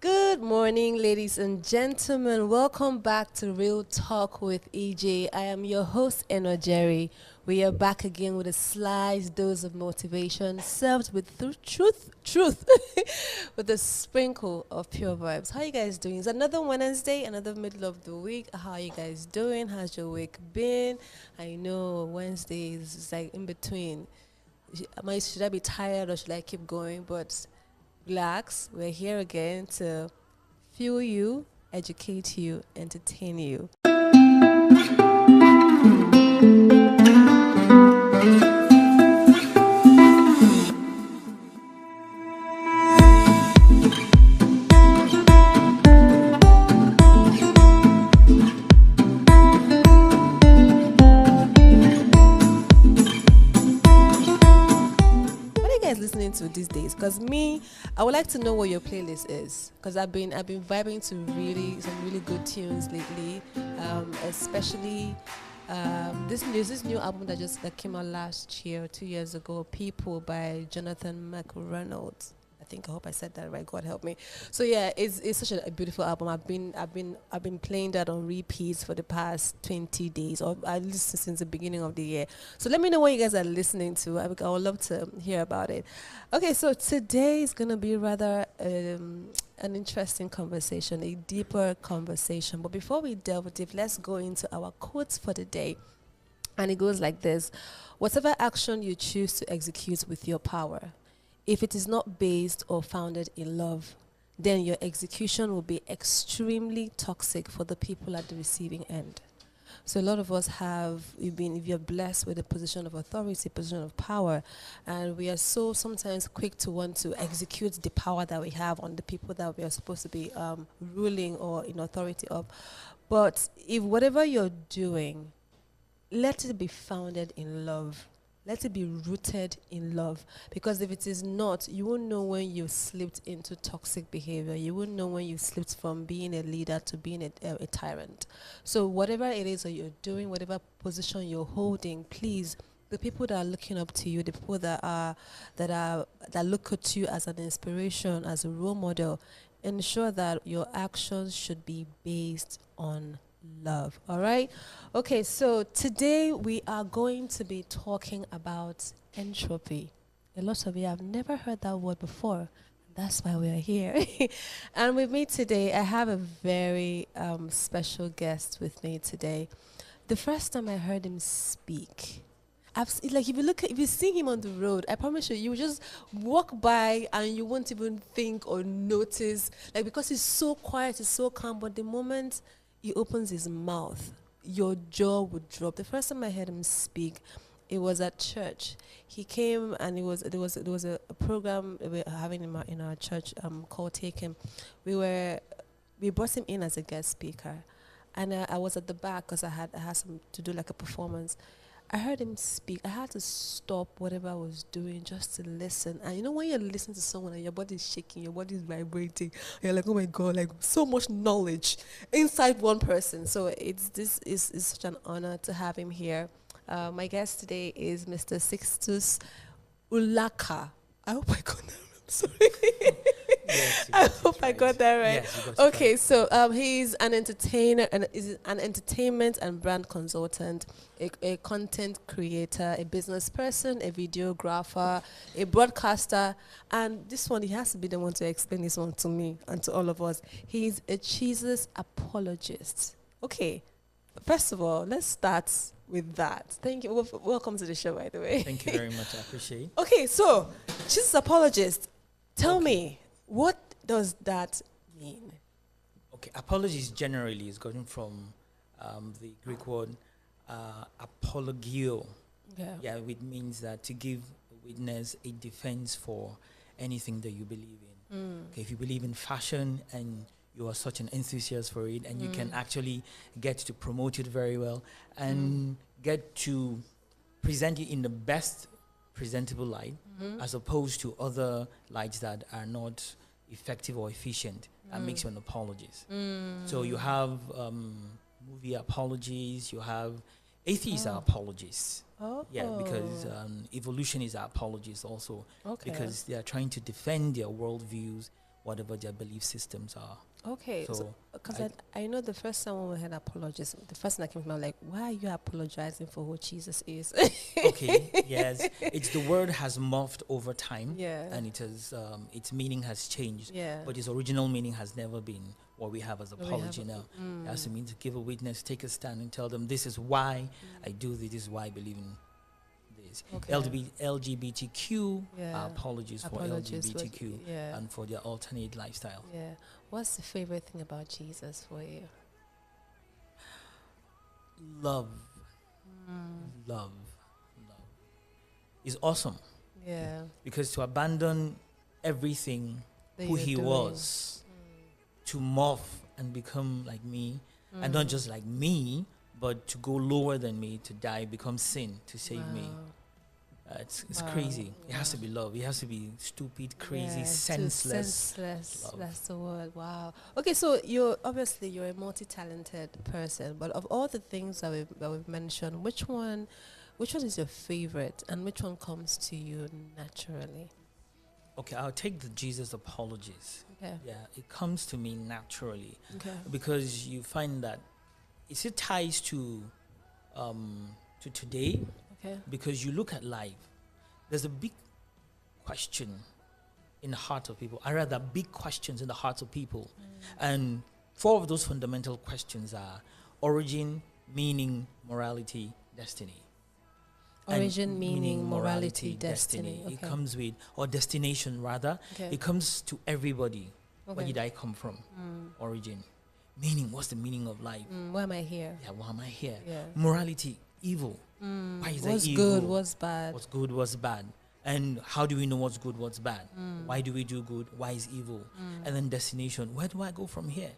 Good morning, ladies and gentlemen. Welcome back to Real Talk with EJ. I am your host, Eno Jerry. We are back again with a sliced dose of motivation, served with truth, with a sprinkle of pure vibes. How you guys doing? It's another Wednesday, another middle of the week. How are you guys doing? How's your week been? I know Wednesdays is like in between. Should I be tired or should I keep going? But relax. We're here again to fuel you, educate you, entertain you. What are you guys listening to these days? Because me, I would like to know what your playlist is. Because I've been vibing to some really good tunes lately. Especially there's this new album that came out last year, 2 years ago. People by Jonathan McReynolds. I hope I said that right. God help me. So yeah, it's such a beautiful album. I've been playing that on repeats for the past 20 days, or at least since the beginning of the year. So let me know what you guys are listening to. I would love to hear about it. Okay, so today is gonna be rather an interesting conversation, a deeper conversation. But before we delve deep, let's go into our quotes for the day. And it goes like this: whatever action you choose to execute with your power, if it is not based or founded in love, then your execution will be extremely toxic for the people at the receiving end. So a lot of us if you're blessed with a position of authority, position of power, and we are so sometimes quick to want to execute the power that we have on the people that we are supposed to be ruling or in authority of. But if whatever you're doing, let it be founded in love. Let it be rooted in love. Because if it is not, you won't know when you've slipped into toxic behavior. You won't know when you've slipped from being a leader to being a tyrant. So whatever it is that you're doing, whatever position you're holding, please, the people that are looking up to you, the people that look at you as an inspiration, as a role model, ensure that your actions should be based on love. All right. Okay, so today we are going to be talking about entropy. A lot of you have never heard that word before. That's why we are here. And with me today, I have a very special guest with me today. The first time I heard him speak, if you see him on the road, I promise you will just walk by and you won't even think or notice, like, because he's so quiet, he's so calm. But the moment he opens his mouth, your jaw would drop. The first time I heard him speak, it was at church. He came and there was a program we were having in our church called Take Him. We brought him in as a guest speaker, and I was at the back because I had some to do like a performance. I heard him speak. I had to stop whatever I was doing just to listen. And you know, when you're listening to someone and your body is shaking, your body is vibrating, you're like, oh my God, like so much knowledge inside one person. So this is such an honor to have him here. My guest today is Mr. Sixtus Ulaka. I hope I got that. I'm sorry. Yes, I hope I got that right. Yes, you got it Okay, right. so he's an entertainer and is an entertainment and brand consultant, a content creator, a business person, a videographer, a broadcaster, and this one, he has to be the one to explain this one to me and to all of us. He's a Jesus apologist. Okay, first of all, let's start with that. Thank you. Welcome to the show, by the way. Thank you very much. I appreciate it. Okay, so Jesus apologist. Tell Okay. me, what does that mean? Okay, apologies generally is gotten from the Greek word apologio. Yeah, which means that to give a witness a defense for anything that you believe in. Okay, if you believe in fashion and you are such an enthusiast for it, and you can actually get to promote it very well and get to present it in the best presentable light, as opposed to other lights that are not effective or efficient, that makes you an apologist. So you have movie apologies, you have atheists are apologists. Oh. Yeah, because evolution is our apologists also, Okay. because they are trying to defend their worldviews whatever their belief systems are. Okay, So because I know the first time when we had apologies, the first thing that came to my mind, like, why are you apologizing for who Jesus is? okay, yes, it's the word has morphed over time, Yeah. and it has its meaning has changed, Yeah. but its original meaning has never been what we have as What we apology have- now. It has to mean to give a witness, take a stand, and tell them this is why I do this is why I believe in this. Okay. LGBTQ Yeah. apologies for Apologies was- LGBTQ yeah. and for their alternate lifestyle. Yeah. What's the favorite thing about Jesus for you? Love, love is awesome, Yeah. because to abandon everything That who you're he doing. was, to morph and become like me, and not just like me, but to go lower than me, to die, become sin, to save me. Wow. It's Wow. crazy. It has to Yeah. be love. It has to be stupid, crazy, Yeah, too senseless. senseless. love. That's the word. Wow. Okay, so you're a multi-talented person, but of all the things that we've mentioned, which one is your favorite, and which one comes to you naturally? Okay, I'll take the Jesus apologies. Okay. Yeah, it comes to me naturally, Okay. because you find that it ties to today, Okay. because you look at life. There's a big question in the heart of people. I rather big questions in the hearts of people, and 4 of those fundamental questions are origin, meaning, morality, destiny. And Origin, meaning, morality, destiny. It Okay. comes with, or destination rather. Okay. It comes to everybody. Where Okay. did I come from? Origin. Meaning, what's the meaning of life? Why am I here? Yeah, why am I here? Yeah. Morality, evil. Why is there What's evil? good? What's bad? What's good, what's bad? And how do we know what's good, what's bad? Why do we do good? Why is evil? And then destination. Where do I go from here?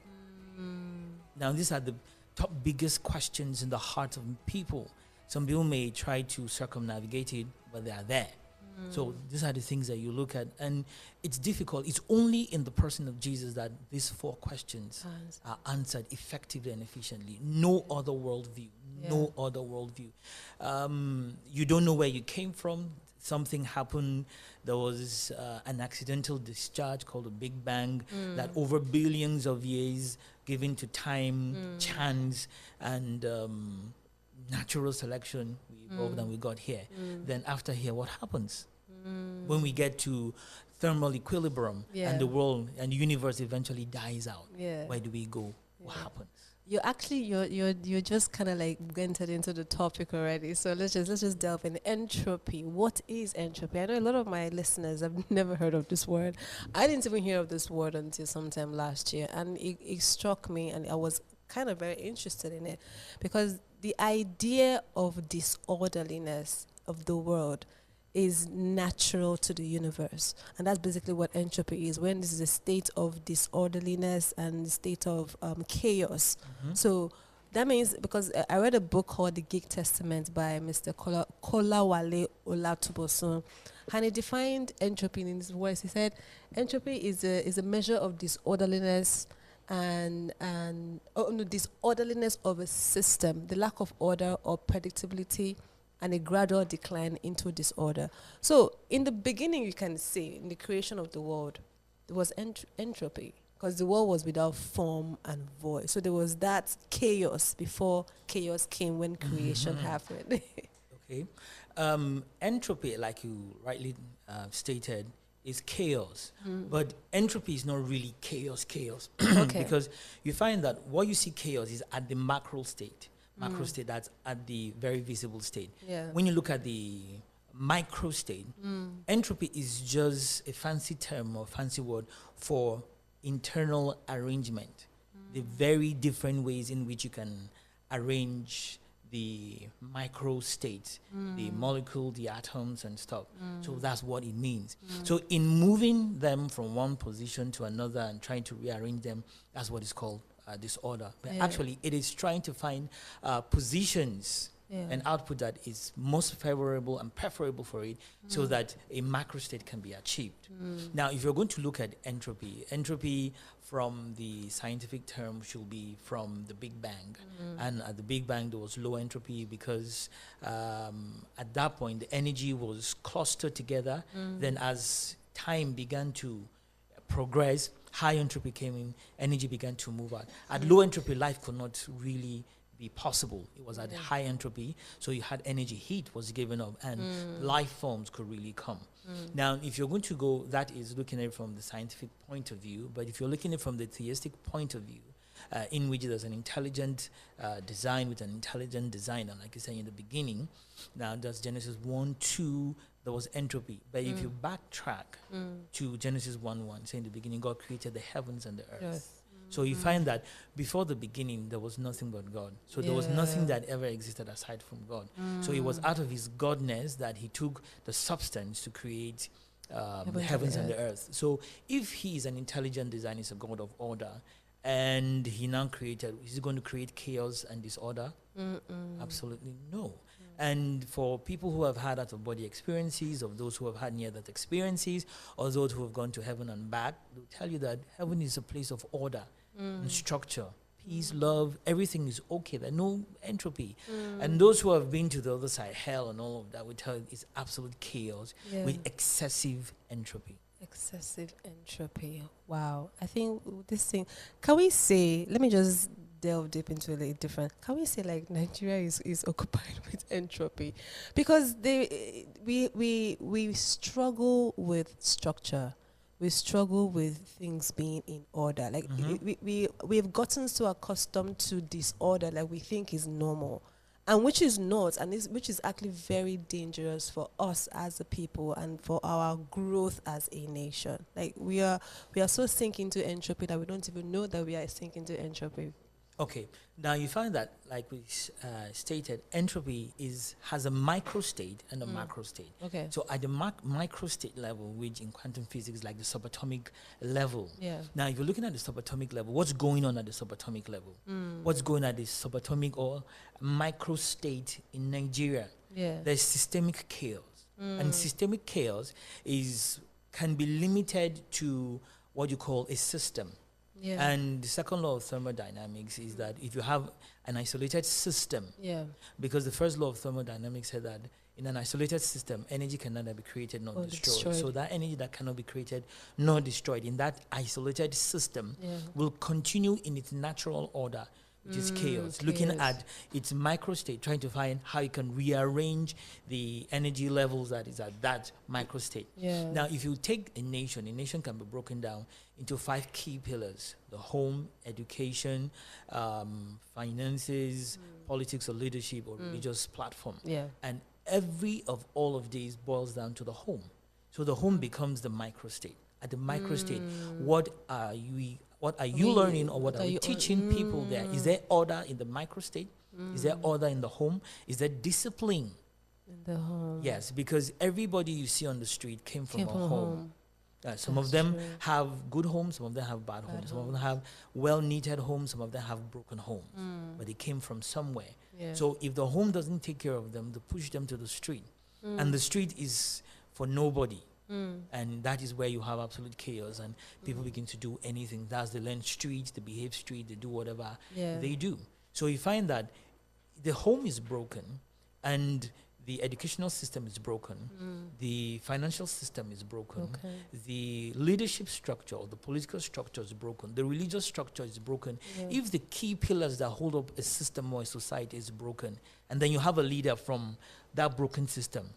Now, these are the top biggest questions in the heart of people. Some people may try to circumnavigate it, but they are there. So these are the things that you look at, and it's difficult. It's only in the person of Jesus that these 4 questions are answered effectively and efficiently. No other worldview. No other worldview. You don't know where you came from. Something happened. There was an accidental discharge called a Big Bang that over billions of years, given to time, chance, and natural selection, we evolved and we got here. Then after here, what happens? When we get to thermal equilibrium and the world and the universe eventually dies out, where do we go? What happens? You're just kind of like entered into the topic already. So let's just delve in. Entropy. What is entropy? I know a lot of my listeners have never heard of this word. I didn't even hear of this word until sometime last year, and it struck me, and I was kind of very interested in it, because the idea of disorderliness of the world is natural to the universe, and that's basically what entropy is. When this is a state of disorderliness and state of chaos. So that means, because I read a book called The Geek Testament by Mr. Kolawale Olatubosun, and he defined entropy in his words. He said entropy is a measure of disorderliness disorderliness of a system, the lack of order or predictability, and a gradual decline into disorder. So in the beginning, you can say, in the creation of the world, there was entropy, because the world was without form and void. So there was that chaos before chaos came, when creation happened. Okay. Entropy, like you rightly stated, is chaos. But entropy is not really chaos. Okay. Because you find that what you see chaos is at the macro state. Macro state, that's at the very visible state. Yeah. When you look at the micro state, entropy is just a fancy term or fancy word for internal arrangement. The very different ways in which you can arrange the micro state, the molecule, the atoms and stuff. So that's what it means. So in moving them from one position to another and trying to rearrange them, that's what is called disorder. But actually, it is trying to find positions and output that is most favorable and preferable for it, so that a macro state can be achieved. Now, if you're going to look at entropy from the scientific term should be from the Big Bang. And at the Big Bang, there was low entropy because at that point, the energy was clustered together. Then as time began to progressed, high entropy came in, energy began to move out. At low entropy, life could not really be possible. It was at high entropy, so you had energy, heat was given up, and life forms could really come. Now, if you're going to go, that is looking at it from the scientific point of view, but if you're looking at it from the theistic point of view, in which there's an intelligent design with an intelligent designer, like you said in the beginning, now that's Genesis 1, 2, there was entropy. But if you backtrack to Genesis 1:1, saying in the beginning, God created the heavens and the earth. Yes. So you find that before the beginning, there was nothing but God. So there was nothing that ever existed aside from God. So it was out of his godness that he took the substance to create the heavens and the earth. So if he is an intelligent designer, he's a God of order, and he now created, is he going to create chaos and disorder? Absolutely no. And for people who have had out-of-body experiences, of those who have had near-death experiences, or those who have gone to heaven and back, they'll tell you that heaven is a place of order and structure, peace, love, everything is okay. There's no entropy. And those who have been to the other side, hell and all of that, will tell you it's absolute chaos with excessive entropy. Excessive entropy. Wow. I think this thing, can we say, let me just delve deep into a different, can we say like Nigeria is occupied with entropy? Because we struggle with structure. We struggle with things being in order. Like we've gotten so accustomed to disorder that we think is normal. And which is not, and which is actually very dangerous for us as a people and for our growth as a nation. Like we are so sink into entropy that we don't even know that we are sinking into entropy. Okay, now you find that, like we stated, entropy has a micro state and a macro state. Okay. So at the micro state level, which in quantum physics is like the subatomic level. Yeah. Now, if you're looking at the subatomic level, what's going on at the subatomic level? What's going on at the subatomic or micro state in Nigeria? Yeah. There's systemic chaos, and systemic chaos can be limited to what you call a system. Yeah. And the second law of thermodynamics is that if you have an isolated system, because the first law of thermodynamics said that in an isolated system, energy can neither be created nor destroyed. So that energy that cannot be created nor destroyed in that isolated system will continue in its natural order, which is chaos, looking at its microstate, trying to find how you can rearrange the energy levels that is at that microstate. Yeah. Now, if you take a nation can be broken down into 5 key pillars: the home, education, finances, politics or leadership or religious platform. Yeah. And every of all of these boils down to the home. So the home becomes the microstate. At the microstate, what are you learning, or what are you teaching people there? Is there order in the microstate? Is there order in the home? Is there discipline in the home? Yes, because everybody you see on the street came from a home. Some of them have good homes, some of them have bad homes. Some of them have well-knitted homes, some of them have broken homes. But they came from somewhere. Yeah. So if the home doesn't take care of them, they push them to the street. And the street is for nobody. And that is where you have absolute chaos, and people begin to do anything. That's the learn street, they behave street, they do whatever they do. So you find that the home is broken, and the educational system is broken, the financial system is broken, the leadership structure or the political structure is broken, the religious structure is broken. If the key pillars that hold up a system or a society is broken, and then you have a leader from that broken system,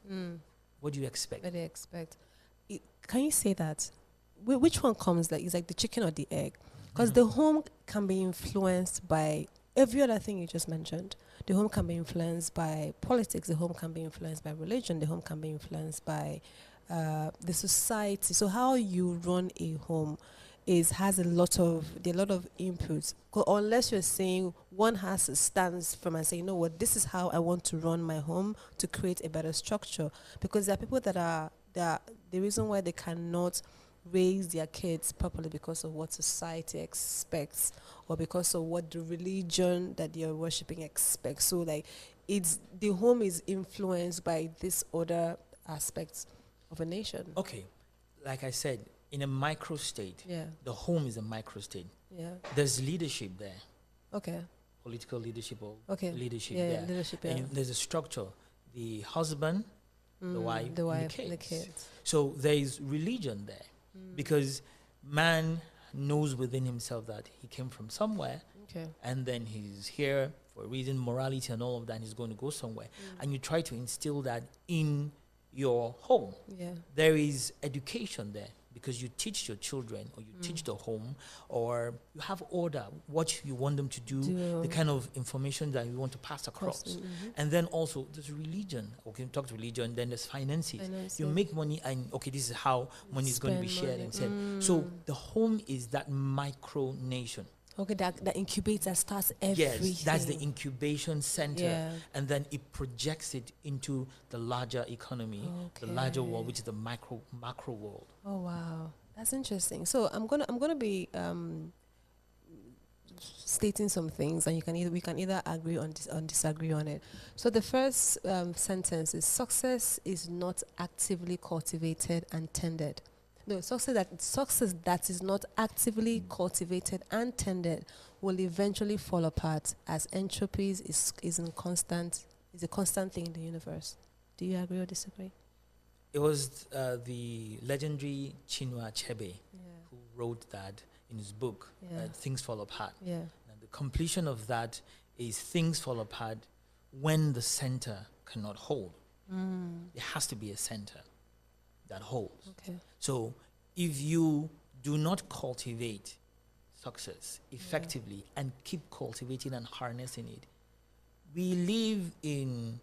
what do you expect? What do you expect? Can you say that? Which one comes like, is like the chicken or the egg? Because the home can be influenced by every other thing you just mentioned. The home can be influenced by politics. The home can be influenced by religion. The home can be influenced by the society. So how you run a home has a lot of inputs. Unless you're saying one has to stand from and say, you know what, this is how I want to run my home to create a better structure. Because there are people that are the reason why they cannot raise their kids properly because of what society expects, or because of what the religion that you're worshiping expects. So like the home is influenced by this other aspects of a nation. Okay, like I said, in a micro state, the home is a micro state. Yeah, there's leadership there. Okay, political leadership or leadership there. Leadership, and there's a structure: the husband, the wife, and the kids. So there is religion there, because man knows within himself that he came from somewhere, Okay. and then he's here for a reason, morality and all of that, and he's going to go somewhere. And you try to instill that in your home. Yeah. There is education there because you teach your children, or you teach the home, or you have order, what you want them to do, the kind of information that you want to pass across. And then also there's religion. Okay, talk to religion. Then there's finances. You make money, and okay, this is how money is going to be shared and said. So the home is that micro nation. Okay, that incubator starts everything. Yes, that's the incubation center. Yeah. And then it projects it into the larger economy, the larger world, which is the macro world. Oh wow, that's interesting. So I'm gonna be stating some things, and we can either agree on this or disagree on it. So the first sentence is: success is not actively cultivated and tended. No, success that is not actively cultivated and tended will eventually fall apart, as entropy is a constant thing in the universe. Do you agree or disagree? It was the legendary Chinua Achebe who wrote that in his book, Things Fall Apart. Yeah. And the completion of that is things fall apart when the center cannot hold. There has to be a center that holds. Okay. So if you do not cultivate success effectively and keep cultivating and harnessing it, we live in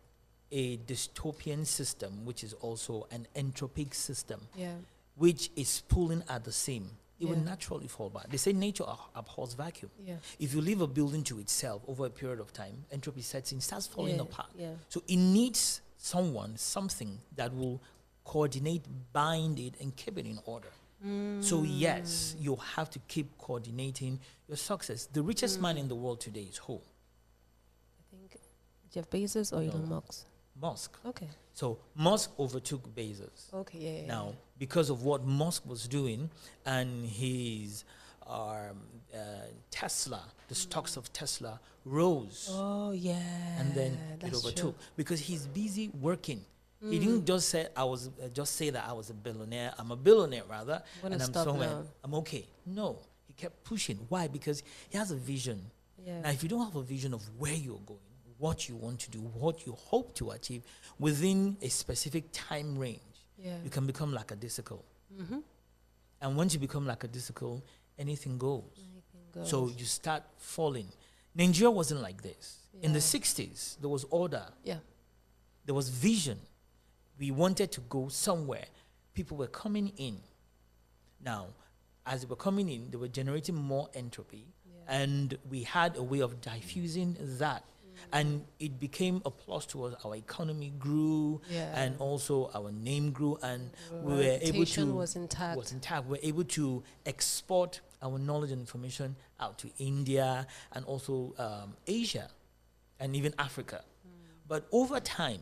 a dystopian system, which is also an entropic system, which is pulling at the same. It will naturally fall back. They say nature abhors vacuum. Yeah. If you leave a building to itself over a period of time, entropy sets in, starts falling apart. Yeah. So it needs something that will coordinate, bind it, and keep it in order. So yes, you have to keep coordinating your success. The richest man in the world today is who? I think Jeff Bezos or Elon Musk. Musk. Okay. So Musk overtook Bezos. Okay. Yeah. Now, because of what Musk was doing and his Tesla, the stocks of Tesla rose. Oh yeah. And then it overtook because he's busy working. He didn't just say that I was a billionaire. I'm a billionaire rather, and I'm somewhere. I'm okay. No, he kept pushing. Why? Because he has a vision. Yeah. Now, if you don't have a vision of where you're going, what you want to do, what you hope to achieve within a specific time range, you can become lackadaisical. And once you become lackadaisical, anything goes. So you start falling. Nigeria wasn't like this. In the 60s, there was order. Yeah. There was vision. We wanted to go somewhere. People were coming in. Now, as they were coming in, they were generating more entropy. And we had a way of diffusing that. And it became a plus to us. Our economy grew, and also our name grew, and we were able to was intact. We were able to export our knowledge and information out to India and also Asia, and even Africa. But over time,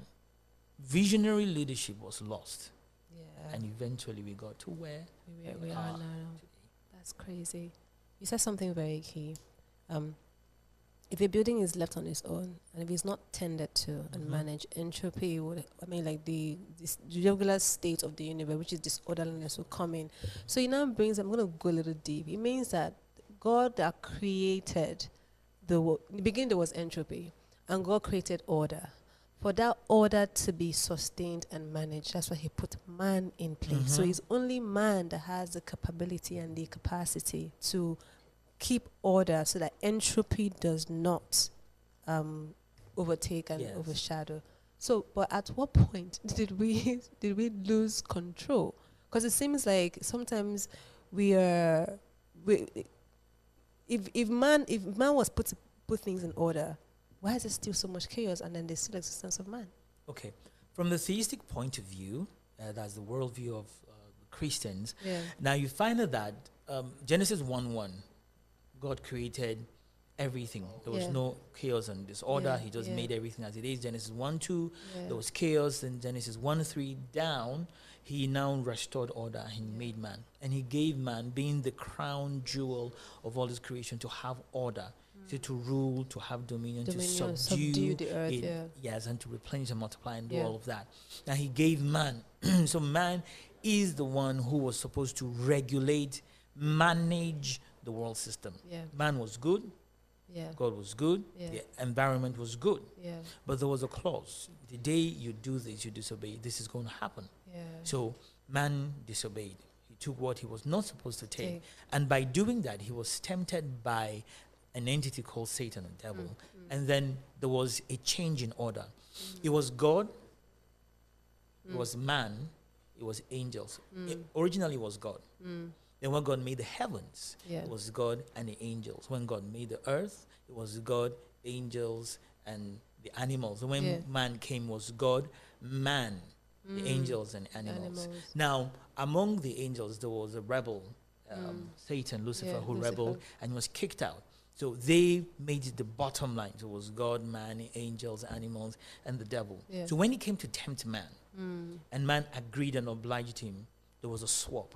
visionary leadership was lost, and eventually we got to where we are now. That's crazy. You said something very key. If a building is left on its own and if it's not tended to and managed, entropy would, this regular state of the universe, which is disorderliness, will come in. So it now brings, I'm going to go a little deep. It means that God that created the world, in the beginning there was entropy, and God created order. For that order to be sustained and managed, that's why he put man in place. So it's only man that has the capability and the capacity to keep order so that entropy does not overtake and overshadow. So, but at what point did we lose control? Because it seems like sometimes if man was put things in order, why is there still so much chaos and then there's still existence of man? Okay, from the theistic point of view, that's the worldview of Christians. Now you find that Genesis 1:1. God created everything. There was no chaos and disorder. He just made everything as it is. Genesis 1:2, there was chaos. In Genesis 1:3 down, he now restored order. He made man. And he gave man, being the crown jewel of all his creation, to have order. To rule, to have dominion, to subdue the earth. Yes, and to replenish and multiply and do all of that. Now he gave man. So man is the one who was supposed to regulate manage the world system. Yeah. Man was good, Yeah. God was good, Yeah. the environment was good. Yeah. But there was a clause. The day you do this, you disobey, this is going to happen. Yeah. So man disobeyed. He took what he was not supposed to take. Take. And by doing that, he was tempted by an entity called Satan, the devil. And then there was a change in order. It was God, it was man, it was angels. Originally, it was God. Then when God made the heavens, Yeah. it was God and the angels. When God made the earth, it was God, angels, and the animals. When Yeah. man came, was God, man, the angels, and animals. Animals. Now, among the angels, there was a rebel, Satan, Lucifer, Yeah, who Lucifer. rebelled and was kicked out. So they made it the bottom line. So it was God, man, angels, animals, and the devil. Yeah. So when he came to tempt man, and man agreed and obliged him, there was a swap.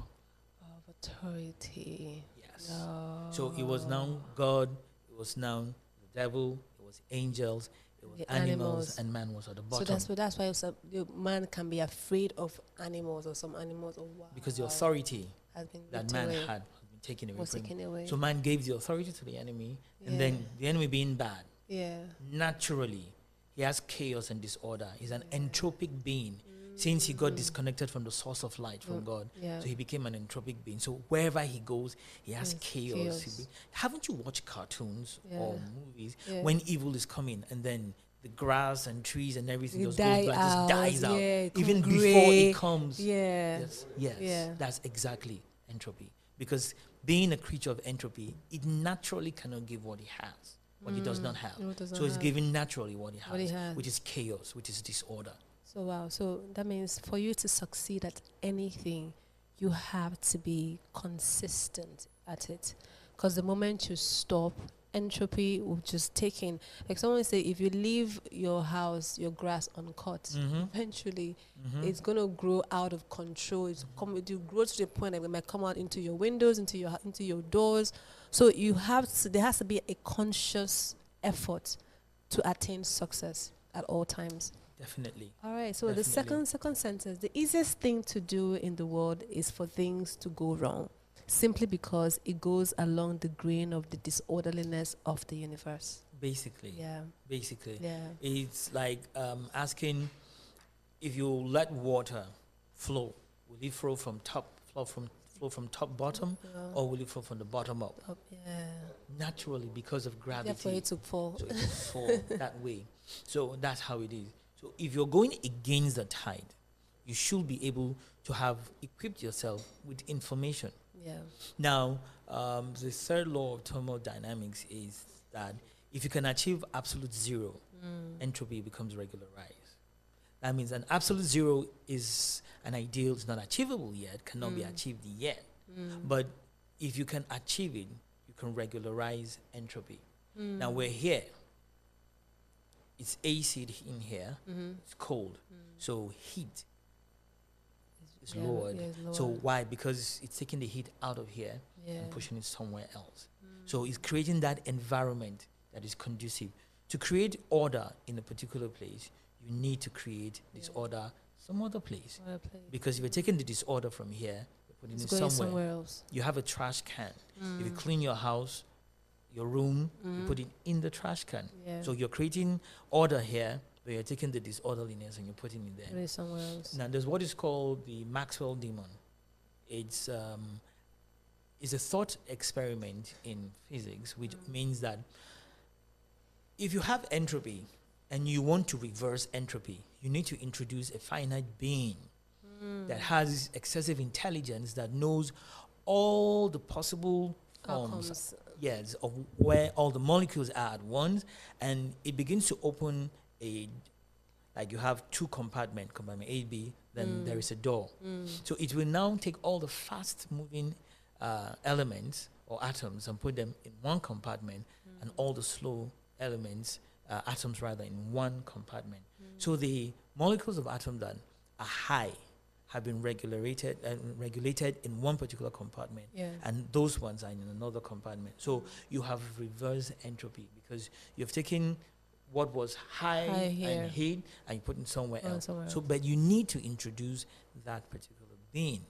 Of authority. Yes. No. So it was now God, it was now the devil, it was angels, it was The animals, animals. and man was at the So bottom. that's why the man can be afraid of animals or some animals or wow. Because the authority has been that ripped man away, had been taken away was from him. taken away. So man gave the authority to the enemy, Yeah. and then the enemy being bad, yeah. naturally, he has chaos and disorder. He's an entropic being. Since he got disconnected from the source of light, from God, Yeah. so he became an entropic being. So wherever he goes, he has Yes, chaos. chaos. Haven't you watched cartoons Yeah. or movies Yeah. when evil is coming and then the grass and trees and everything It just die goes black, just out, dies out, yeah, it even come before grey. it comes? Yeah. Yes, Yeah. that's exactly entropy. Because being a creature of entropy, it naturally cannot give what it has, what it does not have. No, it does So not it's have. giving naturally what it has, What it has. which is chaos, which is disorder. So wow. So that means for you to succeed at anything, you have to be consistent at it. Because the moment you stop, entropy will just take in. Like someone say, if you leave your house, your grass uncut, eventually it's gonna grow out of control. It's come to grow to the point that it might come out into your windows, into your doors. So you have to. There has to be a conscious effort to attain success at all times. Definitely. All right. So Definitely. the second sentence, the easiest thing to do in the world is for things to go wrong, simply because it goes along the grain of the disorderliness of the universe. Basically. Yeah. Basically. Yeah. It's like asking if you let water flow, will it flow from top bottom, or will it flow from the bottom up? Yeah. Naturally, because of gravity. Therefore, it to fall. So it will fall that way. So that's how it is. So if you're going against the tide, you should be able to have equipped yourself with information. Yeah. Now, the third law of thermodynamics is that if you can achieve absolute zero, entropy becomes regularized. That means an absolute zero is an ideal, it's not achievable yet, cannot be achieved yet. But if you can achieve it, you can regularize entropy. Now we're here. It's AC in here. It's cold. So heat is Yeah, lowered. yeah, it's So lowered. why? Because it's taking the heat out of here Yeah. and pushing it somewhere else. So it's creating that environment that is conducive. To create order in a particular place, you need to create disorder some other place. Other place. Because if you're taking the disorder from here, you're putting It's it going somewhere. somewhere else. You have a trash can. If you clean your house, your room, you put it in the trash can. Yeah. So you're creating order here, but you're taking the disorderliness and you're putting it there. Put it somewhere else. Now, there's what is called the Maxwell demon. It's a thought experiment in physics, which means that if you have entropy and you want to reverse entropy, you need to introduce a finite being that has excessive intelligence, that knows all the possible forms, Outcomes. yes, of where all the molecules are at once, and it begins to open like you have two compartment A, B, then there is a door. So it will now take all the fast-moving elements or atoms and put them in one compartment, and all the slow elements, atoms rather, in one compartment. So the molecules of atoms that are high have been regulated in one particular compartment, Yeah. and those ones are in another compartment. So you have reverse entropy because you've taken what was high here. and heat and you put it somewhere else. Somewhere So, else. but you need to introduce that particular being.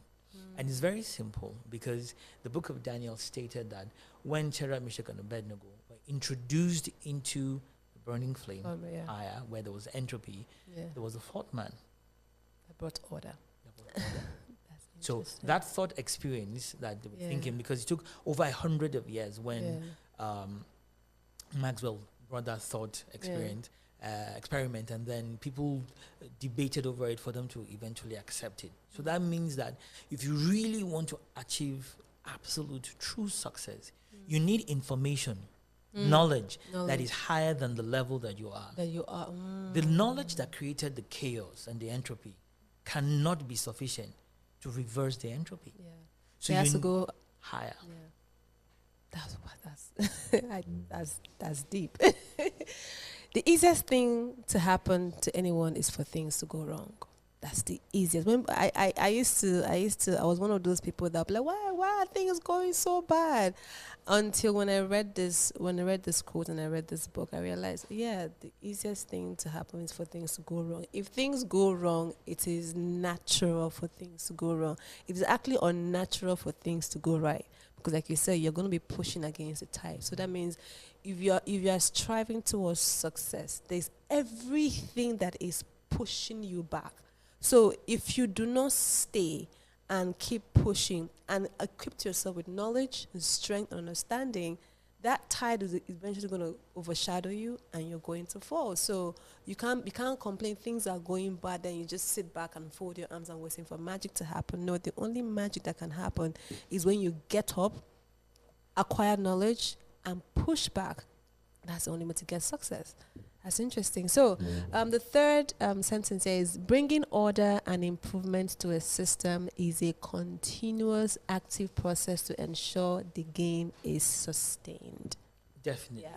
And it's very simple, because the book of Daniel stated that when Shadrach, Meshach, and Abednego were introduced into the burning flame, fire, where there was entropy, there was a fourth man that brought order. So that thought experience that they were thinking, because it took over 100 of years when Maxwell brought that thought experiment, and then people debated over it for them to eventually accept it. So that means that if you really want to achieve absolute true success, you need information, knowledge that is higher than the level that you are. The knowledge that created the chaos and the entropy cannot be sufficient to reverse the entropy. So it has to go higher. That's deep. The easiest thing to happen to anyone is for things to go wrong. That's the easiest. When I was one of those people that be like, why are things going so bad? Until when I read this quote and I read this book, I realized, the easiest thing to happen is for things to go wrong. If things go wrong, it is natural for things to go wrong. It is actually unnatural for things to go right. Because like you said, you're going to be pushing against the tide. So that means if you are striving towards success, there's everything that is pushing you back. So if you do not stay and keep pushing and equip yourself with knowledge and strength and understanding, that tide is eventually going to overshadow you and you're going to fall. So you can't complain things are going bad, then you just sit back and fold your arms and waiting for magic to happen. No, the only magic that can happen is when you get up, acquire knowledge, and push back. That's the only way to get success. That's interesting. So the third sentence says, bringing order and improvement to a system is a continuous active process to ensure the gain is sustained. Definitely.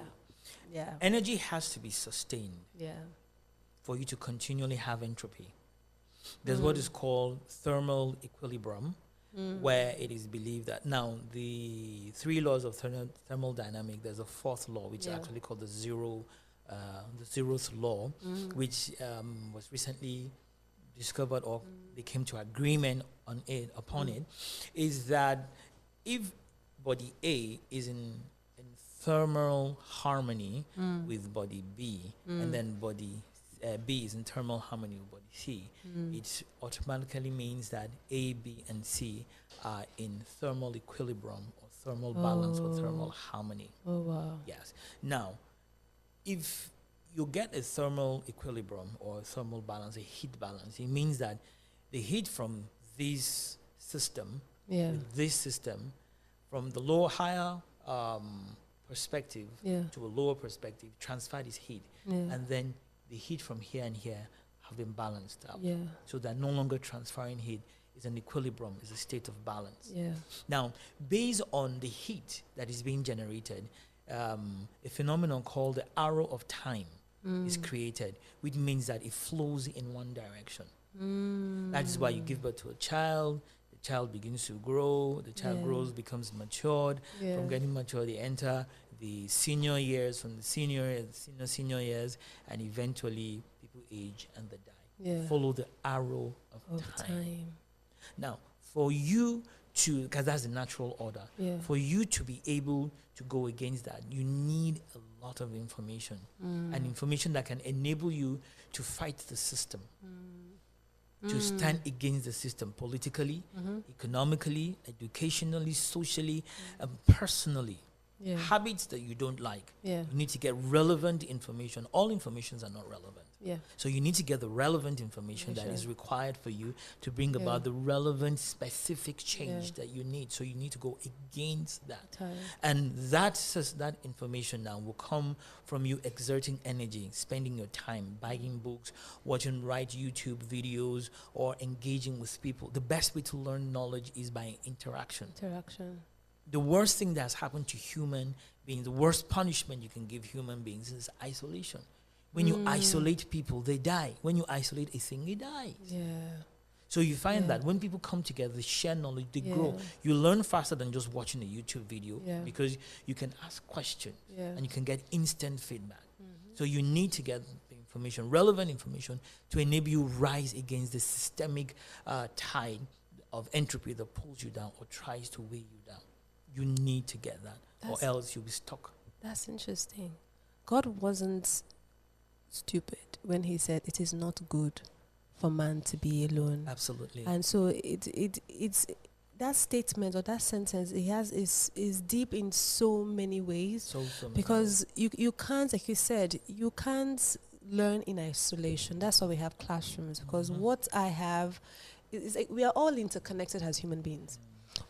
Yeah. Energy has to be sustained. For you to continually have entropy. There's what is called thermal equilibrium, where it is believed that now the three laws of thermal dynamics, there's a fourth law, which is actually called the zeroth law, which was recently discovered, or they came to agreement upon it, is that if body A is in thermal harmony with body B, and then body B is in thermal harmony with body C, it automatically means that A, B, and C are in thermal equilibrium or thermal balance or thermal harmony. Oh, wow. Yes. Now, if you get a thermal equilibrium or a thermal balance, a heat balance, it means that the heat from this system, from the higher perspective to a lower perspective, transfer this heat, and then the heat from here and here have been balanced out. So that no longer transferring heat is an equilibrium, is a state of balance. Now, based on the heat that is being generated, a phenomenon called the arrow of time is created, which means that it flows in one direction. That is why you give birth to a child, the child begins to grow, the child grows, becomes matured. From getting mature, they enter the senior years, from the senior years, and eventually people age and they die. Follow the arrow of time. Now, for you to, because that's the natural order, for you to be able to go against that, you need a lot of information, and information that can enable you to fight the system, to stand against the system politically, economically, educationally, socially, and personally. Habits that you don't like. You need to get relevant information. All informations are not relevant. So you need to get the relevant information that is required for you to bring about the relevant specific change that you need. So you need to go against that. And that information now will come from you exerting energy, spending your time, buying books, watching YouTube videos, or engaging with people. The best way to learn knowledge is by interaction. The worst thing that's happened to human beings, the worst punishment you can give human beings is isolation. When you isolate people, they die. When you isolate a thing, it dies. So you find that when people come together, they share knowledge, they grow. You learn faster than just watching a YouTube video because you can ask questions and you can get instant feedback. So you need to get information, relevant information, to enable you rise against the systemic tide of entropy that pulls you down or tries to weigh you down. You need to get that, or else you'll be stuck. That's interesting. God wasn't stupid when he said it is not good for man to be alone. Absolutely. And so it's that statement or that sentence is deep in so many ways. So because you can't, like you said, you can't learn in isolation. That's why we have classrooms, because what I have is like, we are all interconnected as human beings.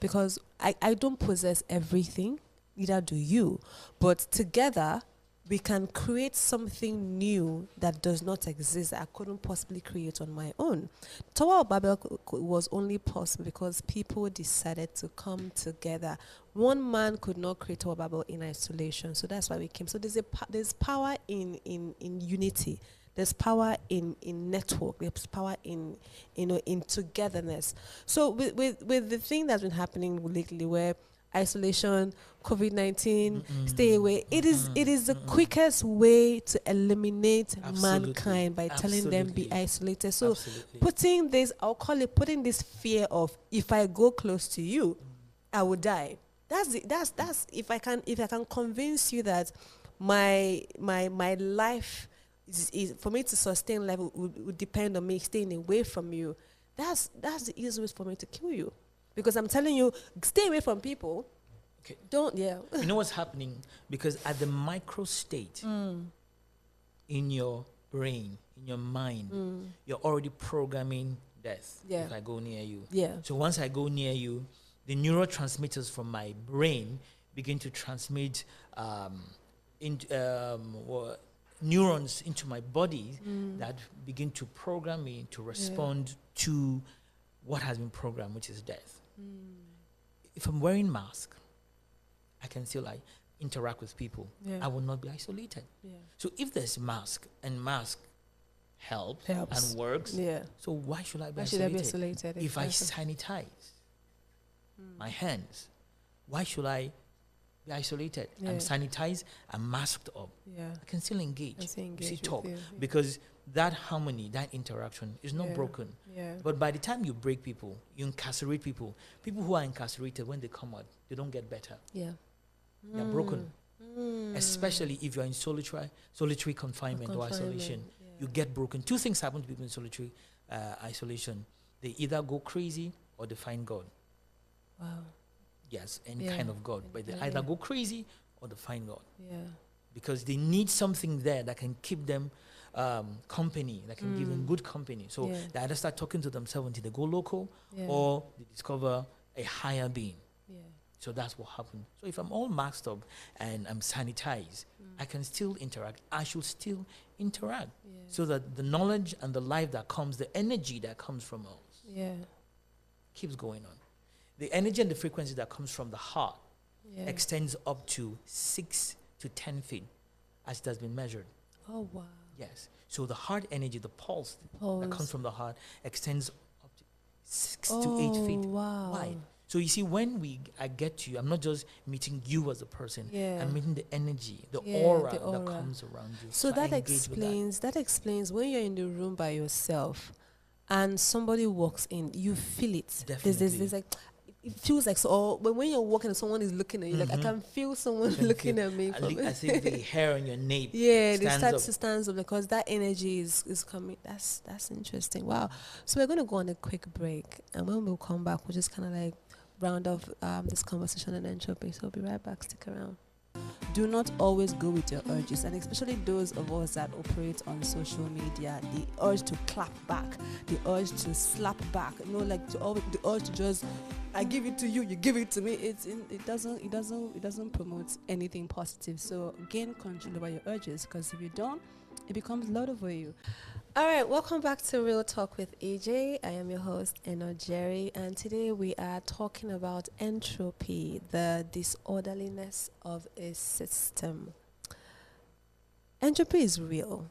Because I don't possess everything, neither do you, but together we can create something new that does not exist, that I couldn't possibly create on my own. Tower of Babel was only possible because people decided to come together. One man could not create Tower of Babel in isolation, so that's why we came. So there's power in unity. There's power in network. There's power in togetherness. So with the thing that's been happening lately, where isolation, COVID-19, stay away. It is the quickest way to eliminate mankind by telling them be isolated. So putting this fear of, if I go close to you, I will die. That's if I can convince you that my life is for me to sustain life would depend on me staying away from you. That's the easiest way for me to kill you. Because I'm telling you, stay away from people. Okay. You know what's happening? Because at the micro state, in your brain, in your mind, you're already programming death if I go near you. Yeah. So once I go near you, the neurotransmitters from my brain begin to transmit neurons into my body that begin to program me to respond to what has been programmed, which is death. If I'm wearing mask, I can still interact with people. I will not be isolated. So if there's mask and mask helps and works, so why should I be isolated? If I sanitize my hands, why should I be isolated? I'm sanitized, I'm masked up. I can still engage. Talk. Because that harmony, that interaction is not broken. But by the time you break people, you incarcerate people who are incarcerated, when they come out, they don't get better. They're broken. Especially if you're in solitary confinement or isolation. You get broken. Two things happen to people in solitary isolation. They either go crazy or they find God. Wow. Yes, any kind of God. But they either go crazy or they find God. Because they need something there that can keep them company, that can give them good company. So they either start talking to themselves until they go local or they discover a higher being. So that's what happened. So if I'm all masked up and I'm sanitized, I can still interact. I should still interact. So that the knowledge and the life that comes, the energy that comes from us keeps going on. The energy and the frequency that comes from the heart extends up to 6 to 10 feet as it has been measured. Oh, wow. Yes. So the heart energy, the pulse that comes from the heart extends up to 6 to 8 feet wide. So you see, when I get to you, I'm not just meeting you as a person. I'm meeting the energy, the aura that comes around you. So that explains when you're in the room by yourself and somebody walks in, you feel it. Definitely. There's like, it feels like so. Or when you're walking and someone is looking at you, like I can feel someone looking at me. I think the hair on your nape. They start to stand up because that energy is coming. That's interesting. Wow. So we're going to go on a quick break, and when we'll come back, we'll just kind of like round off this conversation on entropy. So we'll be right back. Stick around. Do not always go with your urges, and especially those of us that operate on social media, the urge to clap back, the urge to slap back, the urge to just, I give it to you, you give it to me. It doesn't promote anything positive. So gain control over your urges, because if you don't, it becomes load over you. All right, welcome back to Real Talk with AJ. I am your host, Eno Jerry, and today we are talking about entropy, the disorderliness of a system. Entropy is real.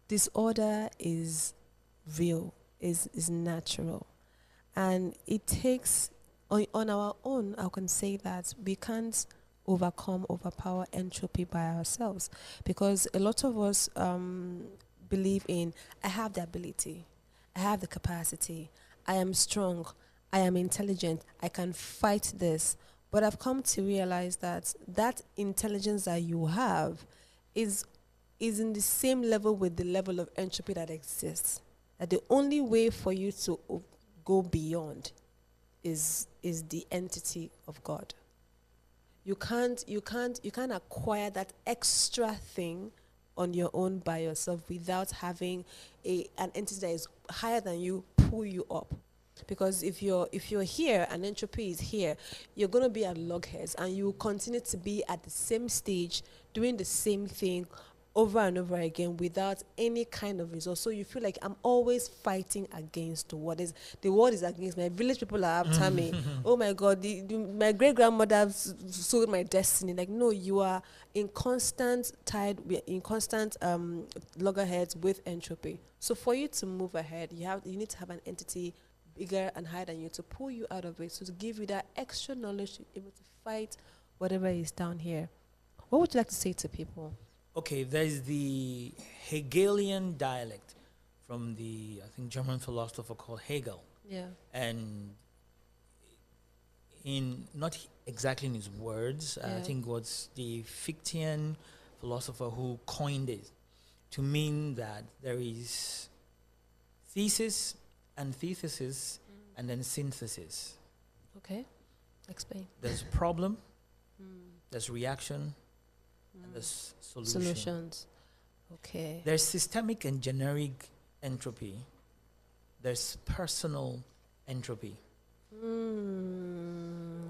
Disorder is real, is natural. And it takes, on our own, I can say that we can't overpower entropy by ourselves, because a lot of us believe in, I have the ability, I have the capacity, I am strong, I am intelligent, I can fight this. But I've come to realize that that intelligence that you have is in the same level with the level of entropy that exists. That the only way for you to go beyond is the entity of God. You can't acquire that extra thing on your own by yourself without having an entity that is higher than you pull you up. Because if you're here and entropy is here, you're going to be at logheads, and you will continue to be at the same stage doing the same thing over and over again without any kind of result. So you feel like I'm always fighting against the world is against me. Village people are after me. Oh my God, my great grandmother sold my destiny. Like, no, you are in constant loggerheads with entropy. So for you to move ahead, you need to have an entity bigger and higher than you to pull you out of it, so to give you that extra knowledge to be able to fight whatever is down here. What would you like to say to people? Okay, there's the Hegelian dialect from the, I think, German philosopher called Hegel. Yeah. And in, not exactly in his words, I think it was the Fichtean philosopher who coined it to mean that there is thesis, antithesis, and then synthesis. Okay, explain. There's problem, there's reaction, and there's Solutions. Okay. There's systemic and generic entropy. There's personal entropy.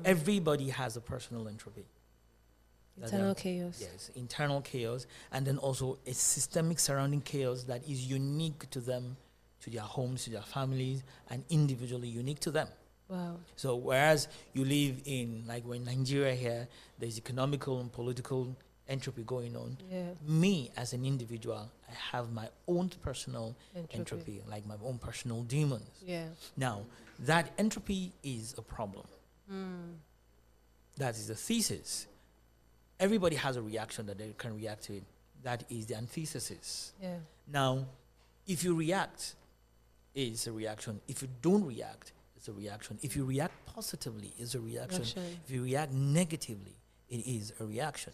Everybody has a personal entropy. Internal chaos. Yes, internal chaos, and then also a systemic surrounding chaos that is unique to them, to their homes, to their families, and individually unique to them. Wow. So whereas you live in, like we're in Nigeria here, there's economical and political entropy going on. Yeah. Me as an individual, I have my own personal entropy, like my own personal demons. Yeah. Now, that entropy is a problem. That is the thesis. Everybody has a reaction that they can react to it. That is the antithesis. Yeah. Now, if you react, it's a reaction. If you don't react, it's a reaction. If you react positively, it's a reaction. If you react negatively, it is a reaction.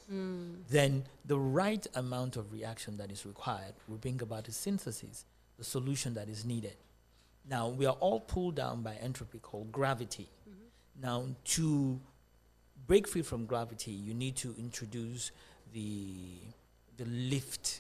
Then the right amount of reaction that is required will bring about a synthesis, the solution that is needed. Now, we are all pulled down by entropy called gravity. Now, to break free from gravity, you need to introduce the lift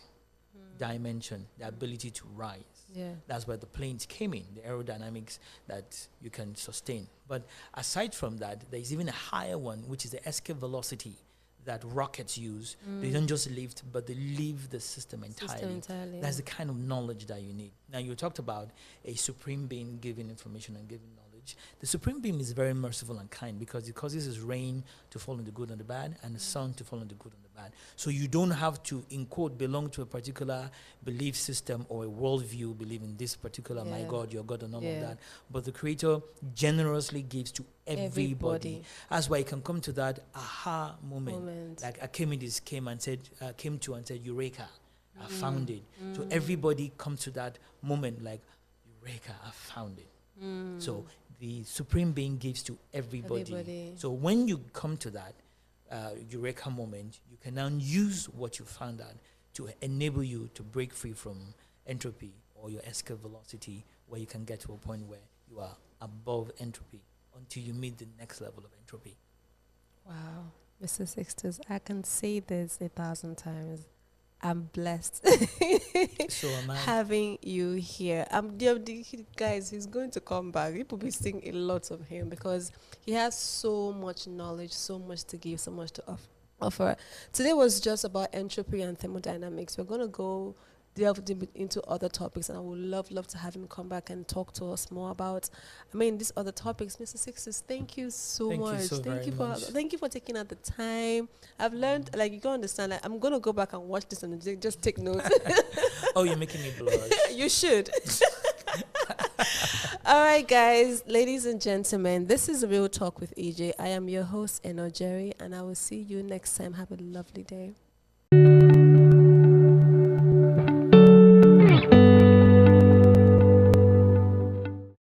dimension, the ability to rise. Yeah. That's where the planes came in, the aerodynamics that you can sustain. But aside from that, there's even a higher one, which is the escape velocity that rockets use. They don't just lift, but they leave the system entirely. That's the kind of knowledge that you need. Now, you talked about a supreme being giving information and giving knowledge. The supreme being is very merciful and kind because it causes his rain to fall on the good and the bad, and the sun to fall on the good and the bad. So you don't have to, in quote, belong to a particular belief system or a worldview, believe in this particular, my God, your God, and all of that. But the Creator generously gives to everybody. That's why you can come to that aha moment. Like Archimedes came to and said, Eureka, I found it. So everybody comes to that moment like, Eureka, I found it. So the Supreme Being gives to everybody. So when you come to that Eureka moment, you can now use what you found out to enable you to break free from entropy or your escape velocity, where you can get to a point where you are above entropy until you meet the next level of entropy. Wow. Mr. Sixtus, I can say this 1,000 times. I'm blessed So am I. having you here. Guys, he's going to come back. People will be seeing a lot of him because he has so much knowledge, so much to give, so much to offer. Today was just about entropy and thermodynamics. We're going to go delve into other topics, and I would love to have him come back and talk to us more about, these other topics. Mr. Sixtus, thank you so much. Thank you for taking out the time. I've learned, you can understand, I'm going to go back and watch this and just take notes. Oh, you're making me blush. You should. All right, guys, ladies and gentlemen, this is Real Talk with EJ. I am your host, Eno Jerry, and I will see you next time. Have a lovely day.